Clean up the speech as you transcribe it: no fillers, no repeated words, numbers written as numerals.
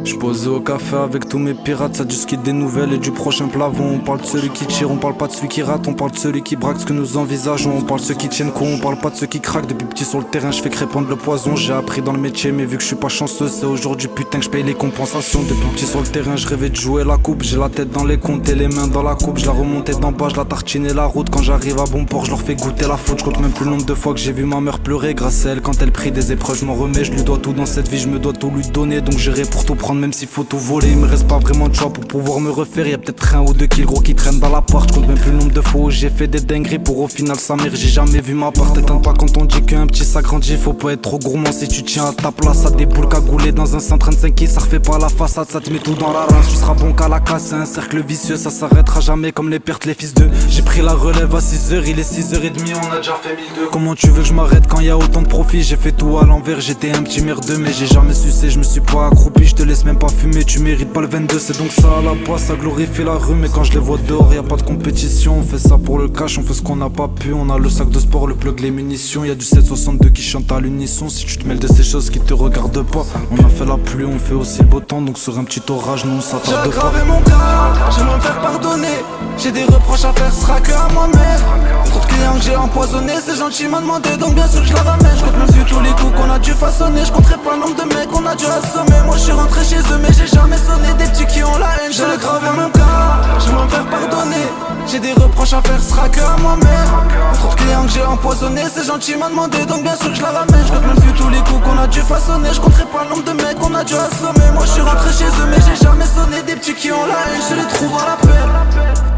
Je posais au café avec tous mes pirates, ça discute des nouvelles et du prochain plafond. On parle de celui qui tire, on parle pas de celui qui rate, on parle de celui qui braque ce que nous envisageons. On parle de ceux qui tiennent con, on parle pas de ceux qui craquent. Depuis petit sur le terrain, je fais que répandre le poison. J'ai appris dans le métier, mais vu que je suis pas chanceux, c'est aujourd'hui putain que je paye les compensations. Depuis petit sur le terrain, je rêvais de jouer la coupe. J'ai la tête dans les comptes et les mains dans la coupe. Je la remontais d'en bas, je la tartinais la route. Quand j'arrive à bon port, je leur fais goûter la faute. Je compte même plus le nombre de fois que j'ai vu ma mère pleurer. Grâce à elle, quand elle prie des épreuves, je m'en remets. Je lui dois tout dans cette vie, je me dois tout lui donner. Donc j'irai pour tout prendre, même s'il faut tout voler. Il me reste pas vraiment de choix pour pouvoir me refaire. Y'a peut-être 1 ou 2 kills gros qui traînent dans l'appart. Je compte même plus le nombre de fois où j'ai fait des dingueries pour au final sa mère. J'ai jamais vu ma part. T'étonnes pas quand on dit qu'un petit s'agrandit. Faut pas être trop gourmand si tu tiens à ta place. À des boules cagoulées dans un 135 qui ça refait pas la façade. Ça te met tout dans la race. Tu seras bon qu'à la casse. C'est un cercle vicieux, ça s'arrêtera jamais comme les pertes, les fils d'eux. J'ai pris la relève à 6h, il est 6h30. On a déjà fait 1002. Comment tu veux que je m'arrête quand y a autant de profit? J'ai fait tout à l'envers, j'étais un petit merdeux. Mais j'ai jamais sucé, je me suis pas accroupi. Je te laisse même pas fumer, tu mérites pas le 22. C'est donc ça à la poisse, ça glorifie la rue. Mais quand je les vois dehors, y a pas de compétition. On fait ça pour le cash, on fait ce qu'on n'a pas pu. On a le sac de sport, le plug, les munitions. Y a du 762 qui chante à l'unisson. Si tu te mêles de ces choses qui te regardent pas, on a fait la pluie, on fait aussi le beau temps. Donc sur un petit orage, nous on s'attarde pas. J'ai aggravé mon cas, j'aimerais me faire pardonner. J'ai des reproches à faire, ce sera que à moi-même. Trop de clients que j'ai empoisonnés, c'est gentil m'a demandé, donc bien sûr que je la ramène. Je compte même plus tous les coups qu'on a dû façonner. Je compterai pas le nombre de mecs qu'on a dû assommer. Moi je suis rentré chez eux mais j'ai jamais sonné. Des petits qui ont la haine, j'ai aggravé mon cas, j'aimerais me faire pardonner. J'ai des reproches à faire, ce sera que à moi-même. Trop de clients que j'ai empoisonnés, c'est gentil m'a demandé, donc bien sûr que je la ramène. Je compte même plus tous les coups qu'on a dû façonner. Je compterai pas le nombre de mecs qu'on a dû assommer. Moi je suis rentré chez eux mais j'ai jamais sonné. Des petits qui ont la haine, je les trouve à la peine.